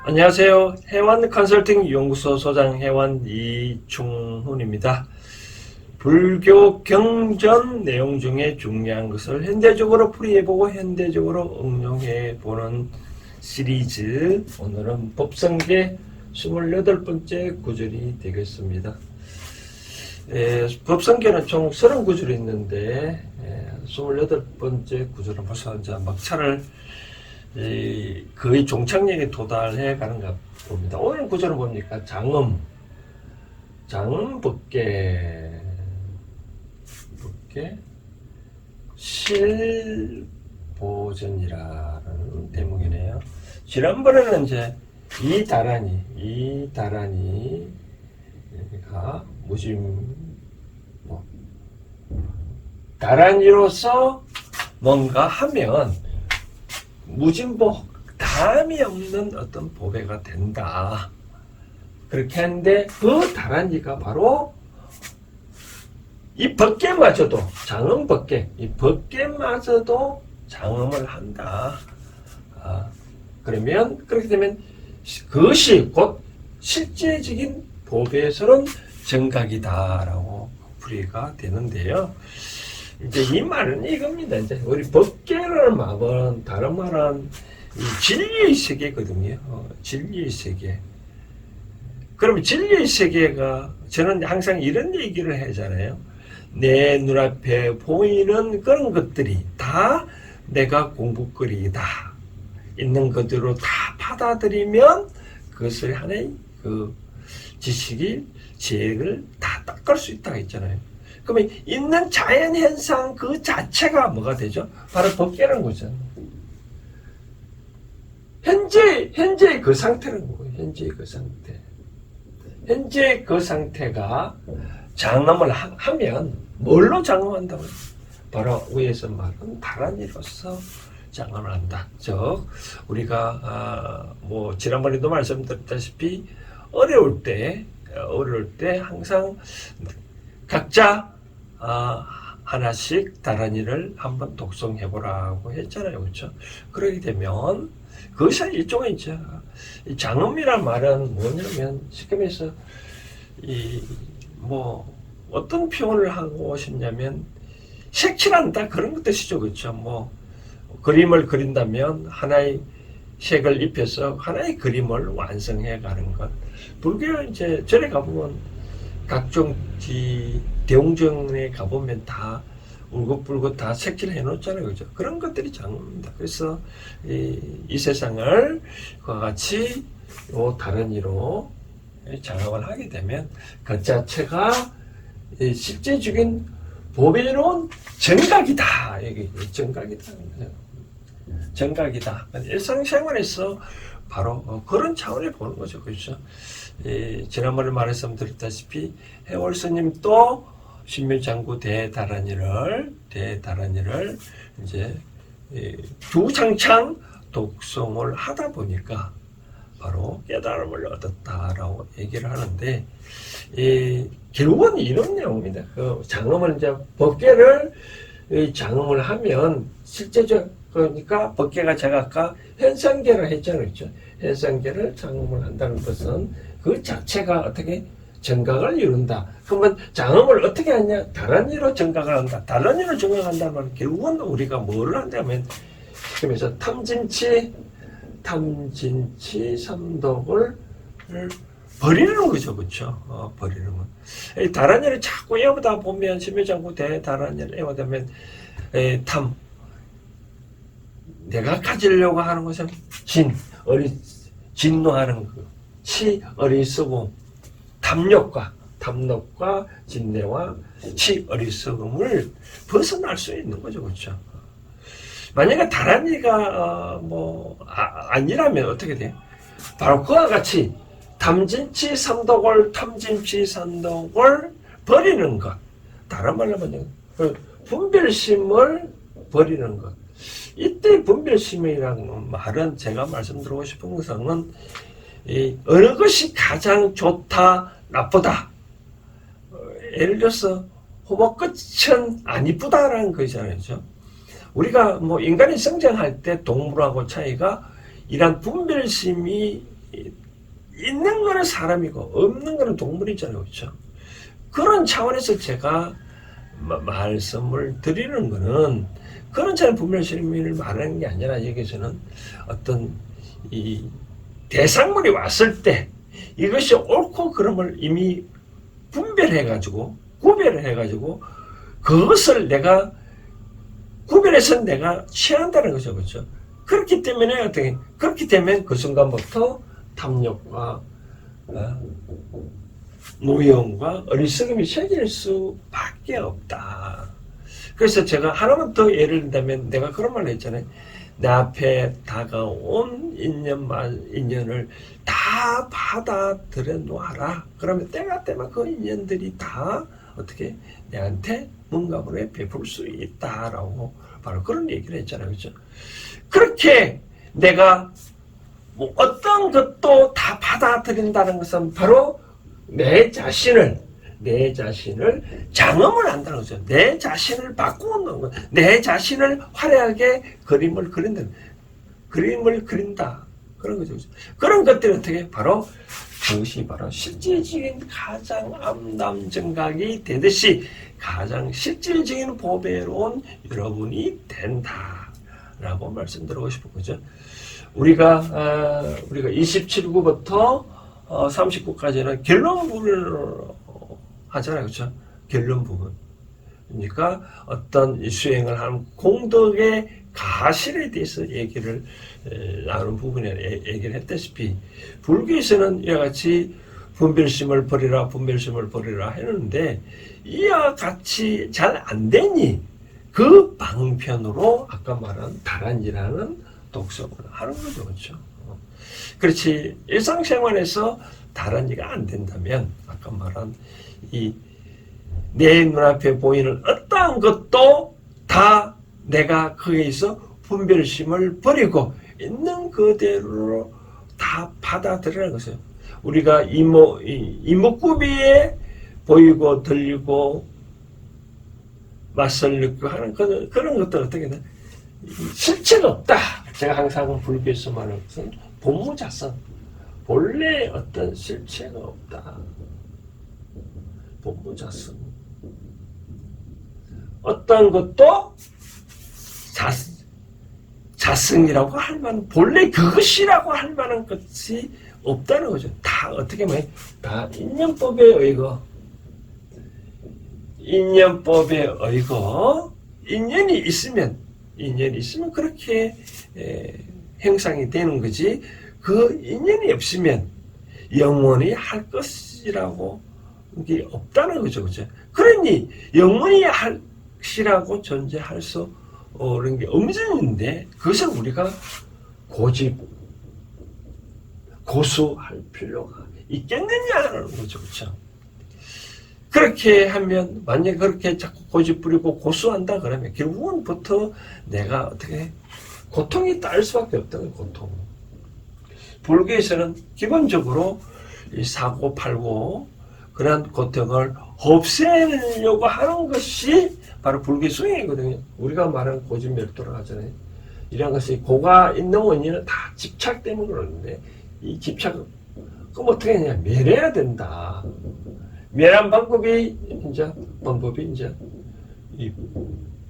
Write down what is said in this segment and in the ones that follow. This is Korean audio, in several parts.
안녕하세요. 해완 컨설팅 연구소 소장 해완 이충훈입니다. 불교 경전 내용 중에 중요한 것을 현대적으로 풀이해보고 현대적으로 응용해보는 시리즈, 오늘은 법성계 28번째 구절이 되겠습니다. 법성계는 총 30구절이 있는데 28번째 구절은 벌써 이제 막차를 거의 종착역에 도달해 가는가 봅니다. 오늘 구절은 뭡니까? 장음 법계 실보전이라는 대목이네요. 지난번에는 이제 이다란이가 다란이로서 뭔가 하면 무진보 다음이 없는 어떤 보배가 된다. 그렇게 하는데 그 다란이가 바로 이 법계마저도 장음 법계, 이 법계마저도 장음을 한다. 그러면 그렇게 되면 그것이 곧 실제적인 보배에서는 정각이다라고 풀이가 되는데요. 이제 이 말은 이겁니다. 이제 우리 법계라는 말은 다른 말은 진리의 세계거든요. 진리의 세계. 그러면 진리의 세계가 저는 항상 이런 얘기를 하잖아요. 내 눈앞에 보이는 그런 것들이 다 내가 공부거리다. 있는 것으로 다 받아들이면 그것을 하나의 그 지식이 지혜를 다 닦을 수 있다고 했잖아요. 그러면 있는 자연 현상 그 자체가 뭐가 되죠? 바로 법계라는 거죠. 현재의 그 상태라는 거예요. 현재의 그 상태. 현재의 그 상태가 장엄을 하면 뭘로 장엄한다고요? 바로 위에서 말한 다란이로서 장엄을 한다. 즉 우리가 지난번에도 말씀드렸다시피 어려울 때 항상 각자 하나씩 다란이를 한번 독송해보라고 했잖아요. 그렇죠? 그러게 되면 그것이 일종의 이제 장엄이란 말은 뭐냐면 쉽게 말해서 어떤 표현을 하고 싶냐면 색칠한다 그런 것 뜻이죠. 그렇죠? 그림을 그린다면 하나의 색을 입혀서 하나의 그림을 완성해 가는 것. 불교 이제 절에 가보면 각종 대웅전에 가보면 다 울긋불긋 다 색칠해 놓잖아요. 그죠? 그런 것들이 장엄입니다. 그래서 이 세상을 그와 같이 다른이로 장엄을 하게 되면 그 자체가 실제적인 보배로운 정각이다. 이게 정각이다. 정각이다. 일상생활에서 바로 그런 차원에 보는 거죠. 그렇죠? 지난번에 말씀드렸다시피 해월 스님도 신묘장구 대다란이를 이제 주창창 독송을 하다 보니까 바로 깨달음을 얻었다라고 얘기를 하는데 결국은 이런 내용입니다. 그 장엄을 이제 법계를 장엄을 하면 실제적 그러니까 법계가 제가 아까 현상계를 했잖아요. 그렇죠? 현상계를 장엄을 한다는 것은 그 자체가 어떻게 정각을 이룬다. 그러면 장엄을 어떻게 하냐? 다란이로 정각을 한다. 다란이로 정각한다는 말은 결국은 우리가 뭐를 한다면 그래서 탐진치 삼독을 버리는 거죠. 그렇죠? 버리는 건. 다란이를 자꾸 애우다 보면 심해장구 대다란이를 애우다 보면 내가 가지려고 하는 것은 진노하는 거, 어리석음, 탐욕과 진내와 어리석음을 벗어날 수 있는 거죠. 그렇죠? 만약에 다란이가 아니라면 어떻게 돼요? 바로 그와 같이 탐진치 삼독을 버리는 것. 다른 말로 하면 분별심을 버리는 것. 이때 분별심이라는 말은 제가 말씀드리고 싶은 것은 어느 것이 가장 좋다, 나쁘다. 예를 들어서 호박꽃은 안 이쁘다라는 것이잖아요. 그렇죠? 우리가 인간이 성장할 때 동물하고 차이가 이런 분별심이 있는 거는 사람이고 없는 거는 동물이잖아요. 그렇죠? 그런 차원에서 제가 말씀을 드리는 거는 그런 차원 분별심을 말하는 게 아니라 여기서는 어떤 이 대상물이 왔을 때 이것이 옳고 그름을 이미 분별해가지고 구별을 해가지고 그것을 내가 구별해서 내가 취한다는 거죠. 그렇죠? 그렇기 때문에 어떻게 그렇기 때문에 그 순간부터 탐욕과 노여움과 어리석음이 생길 수밖에 없다. 그래서 제가 하나만 더 예를 든다면 내가 그런 말을 했잖아요. 내 앞에 다가온 인연을 다 받아들여 놓아라. 그러면 때가 되면 그 인연들이 다 어떻게 내한테 뭔가를 베풀 수 있다라고 바로 그런 얘기를 했잖아요. 그렇죠? 그렇게 내가 뭐 어떤 것도 다 받아들인다는 것은 바로 내 자신을 장엄을 한다는 거죠. 내 자신을 바꾸는 거, 내 자신을 화려하게 그림을 그린다. 그런 거죠. 그런 것들이 어떻게 바로 그것이 바로 실질적인 가장 암담정각이 되듯이 가장 실질적인 보배로운 여러분이 된다라고 말씀드리고 싶은 거죠. 우리가 27구부터 39까지는 결론 부분을 하잖아요. 그렇죠? 결론 부분. 그러니까 어떤 수행을 하는 공덕의 가실에 대해서 얘기를 나눈 부분에 얘기를 했다시피 불교에서는 이와 같이 분별심을 버리라 했는데 이와 같이 잘 안 되니 그 방편으로 아까 말한 다란이라는 독성을 하는 거죠. 그렇죠? 그렇지 일상생활에서 다란이가 안 된다면 아까 말한 이 내 눈앞에 보이는 어떠한 것도 다 내가 거기에서 분별심을 버리고 있는 그대로 다 받아들이는 것이에요. 우리가 이목구비에 보이고 들리고 맛을 느끼고 하는 그런 것들 어떻게 돼? 실체가 없다. 제가 항상 불교에서 말하는 것은 본무자성. 본래 어떤 실체가 없다. 본무자성. 어떤 것도 자성이라고 할 만한, 본래 그것이라고 할 만한 것이 없다는 거죠. 다 어떻게 보면 다 인연법에 의거, 인연이 있으면 그렇게 형상이 되는 거지. 그 인연이 없으면 영원히 할 것이라고 게 없다는 거죠. 그죠? 그러니 영원히 할 것이라고 존재할 수 없는 게 엄전인데 그것을 우리가 고수할 필요가 있겠느냐는 거죠. 그렇죠? 그렇게 하면 만약에 그렇게 자꾸 고집 부리고 고수한다 그러면 결국은부터 내가 어떻게 고통이 따를 수밖에 없다는 고통. 불교에서는 기본적으로 이 사고 팔고 그런 고통을 없애려고 하는 것이 바로 불교 수행이거든요. 우리가 말하는 고집멸도라고 하잖아요. 이런 것이 고가 있는 원인은 다 집착 때문에 그러는데 이 집착을 그럼 어떻게 하냐? 멸해야 된다. 멸한 방법이 이제 이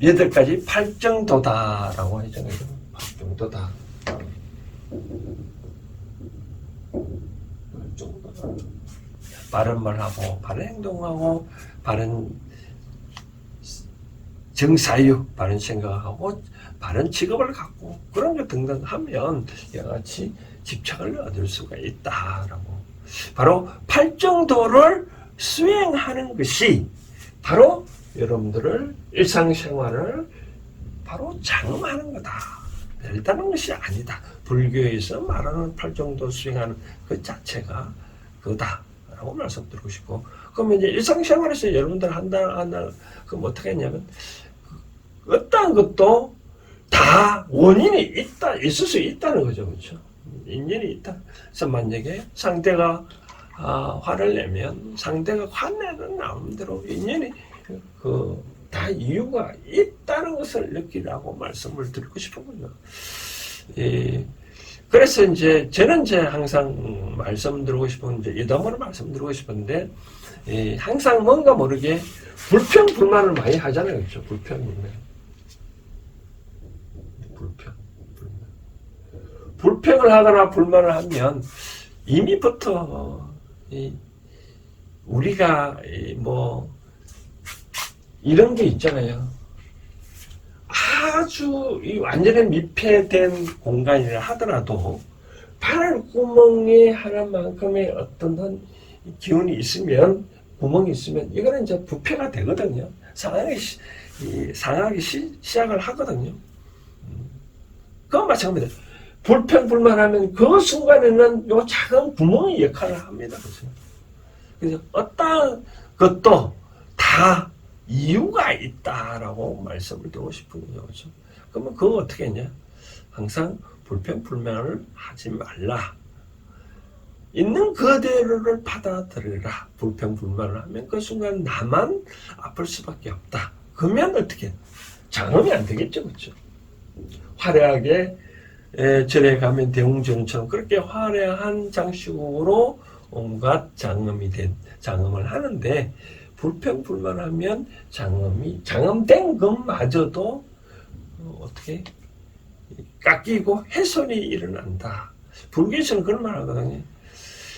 8가지 팔정도다라고 하잖아요. 팔정도다. 바른 말하고 바른 행동하고 바른 정사유, 바른 생각하고 바른 직업을 갖고 그런 것 등등 하면 이같이 집착을 얻을 수가 있다라고. 바로 팔정도를 수행하는 것이 바로 여러분들을 일상생활을 바로 장엄하는 거다. 별다른 것이 아니다. 불교에서 말하는 팔정도 수행하는 그 자체가 그거다라고 말씀드리고 싶고, 그러면 이제 일상생활에서 여러분들 그럼 어떻게 했냐면 어떠한 것도 다 원인이 있을 수 있다는 거죠. 그렇죠? 인연이 있다. 그래서 만약에 상대가 화를 내면 상대가 화내는 나름대로 인연이 다 이유가 있다는 것을 느끼라고 말씀을 드리고 싶은군요. 그래서 이제 저는 이제 항상 말씀드리고 싶은 이제 이담으로 말씀드리고 싶은데 항상 뭔가 모르게 불평 불만을 많이 하잖아요, 그렇죠? 불평 불평을 하거나 불만을 하면 이미부터 우리가 뭐 이런 게 있잖아요. 아주 완전히密폐된 공간이라 하더라도 바람구멍에 하나만큼의 어떤 기운이 있으면, 구멍이 있으면 이거는 이제 부패가 되거든요. 상하기 시작을 하거든요. 그건 마찬가지입니다. 불평불만하면 그 순간에는 요 작은 구멍이 역할을 합니다. 그래서 어떤 것도 다 이유가 있다라고 말씀을 드리고 싶은군요. 그렇죠? 그러면 그거 어떻게 했냐? 항상 불평불만을 하지 말라. 있는 그대로를 받아들여라. 불평불만을 하면 그 순간 나만 아플 수밖에 없다. 그러면 어떻게? 장엄이 안 되겠죠. 그렇죠? 화려하게 절에 가면 대웅전처럼 그렇게 화려한 장식으로 온갖 장엄을 하는데, 불평불만하면 장엄된 것마저도 어떻게 깎이고 훼손이 일어난다. 불교에서는 그런 말 하거든요.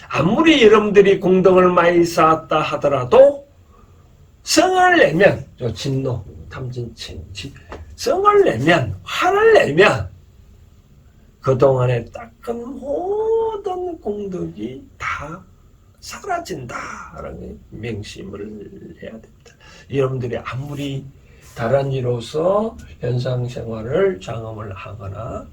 아무리 여러분들이 공덕을 많이 쌓았다 하더라도 성을 내면, 진노, 탐진, 성을 내면, 화를 내면 그동안에 닦은 모든 공덕이 다 사라진다라는 명심을 해야 됩니다. 여러분들이 아무리 다른 이로서 현상생활을 장엄을 하거나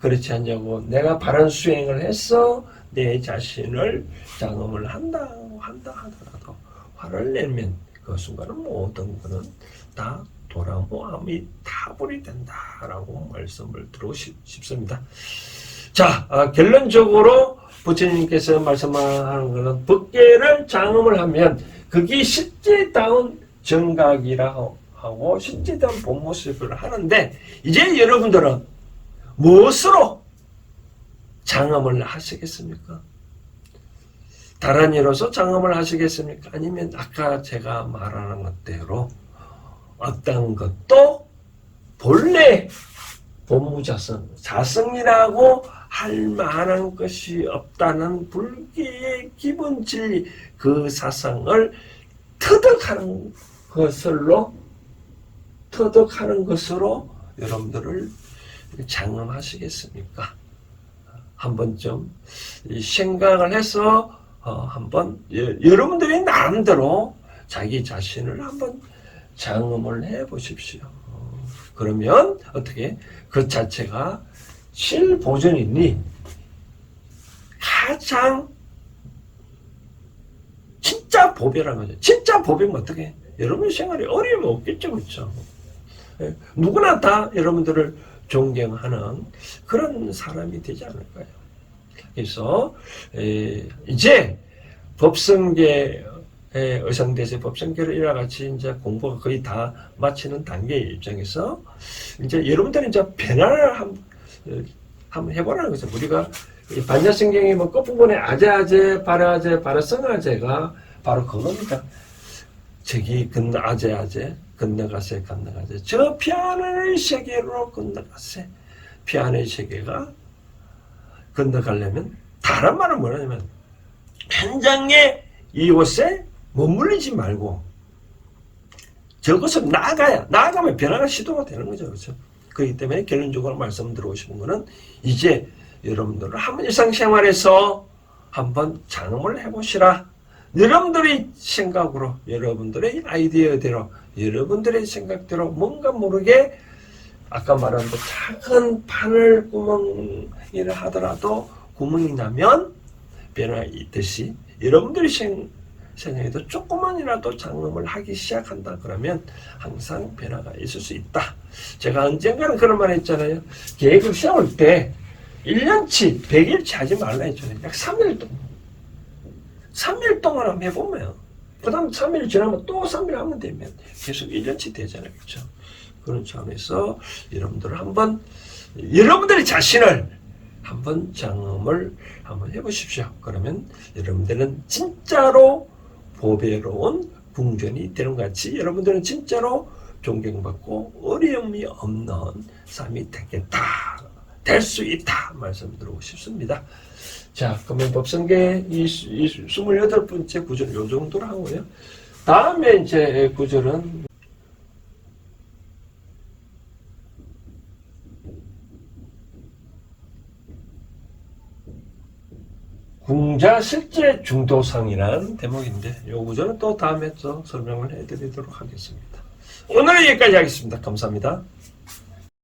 그렇지 않냐고 내가 바른 수행을 해서 내 자신을 장엄을 한다 하더라도 화를 내면 그 순간은 모든 것은 다 도라모함이 타불이 된다라고 말씀을 드리고 싶습니다. 자, 결론적으로 부처님께서 말씀하는 것은 법계를 장엄을 하면 그게 실제다운 정각이라고 하고 실제다운 본 모습을 하는데, 이제 여러분들은 무엇으로 장엄을 하시겠습니까? 다른 이로서 장엄을 하시겠습니까? 아니면 아까 제가 말하는 것대로 어떤 것도 본래 본무자성, 자성이라고 할 만한 것이 없다는 불교의 기본 진리, 그 사상을 터득하는 것으로 여러분들을 장엄하시겠습니까? 한번 좀 생각을 해서 한번 여러분들이 나름대로 자기 자신을 한번 장엄을 해 보십시오. 그러면 어떻게 그 자체가 실보존이니 가장 진짜 보배라는 거죠. 진짜 보배면 어떻게? 여러분 생활에 어려움이 없겠죠, 그렇죠? 누구나 다 여러분들을 존경하는 그런 사람이 되지 않을까요? 그래서 이제 법성계 의성대세 법성계를 이와 같이 이제 공부가 거의 다 마치는 단계의 입장에서 이제 여러분들은 이제 변화를 한번 해보라는 거죠. 우리가 반야성경의 뭐 끝부분에 아제아제, 바라아제, 바라성아제가 바로 그겁니다. 저기 아제아제, 건너가세, 저 피안의 세계로 건너가세. 피안의 세계가 건너가려면 다른 말은 뭐냐면 현장에 이곳에 머물리지 말고 저것을 나아가면 변화가 시도가 되는 거죠. 그렇죠? 그렇기 때문에 결론적으로 말씀드리고 싶은 거는 이제 여러분들은 한번 일상생활에서 한번 장엄을 해보시라. 여러분들의 생각으로, 여러분들의 아이디어대로, 여러분들의 생각대로 뭔가 모르게 아까 말한 그 작은 바늘 구멍이라 하더라도 구멍이 나면 변화 있듯이 여러분들이 생각에도 조금만이라도 장엄을 하기 시작한다 그러면 항상 변화가 있을 수 있다. 제가 언젠가는 그런 말 했잖아요. 계획을 세울 때 1년치, 100일치 하지 말라 했잖아요. 약 3일 동안. 3일 동안 한번 해보면 그 다음 3일 지나면 또 3일 하면 되면 계속 1년치 되잖아요. 그렇죠? 그런 차원에서 여러분들 한번 여러분들의 자신을 한번 경험을 한번 해보십시오. 그러면 여러분들은 진짜로 보배로운 궁전이 되는 것 같이 여러분들은 진짜로 존경받고 어려움이 없는 삶이 되겠다. 될 수 있다. 말씀드리고 싶습니다. 자, 그러면 법성계 이 28번째 구절 요 정도로 하고요. 다음에 이제 구절은 궁자 실제 중도상이라는 대목인데 요 구절은 또 다음에 또 설명을 해드리도록 하겠습니다. 오늘은 여기까지 하겠습니다. 감사합니다.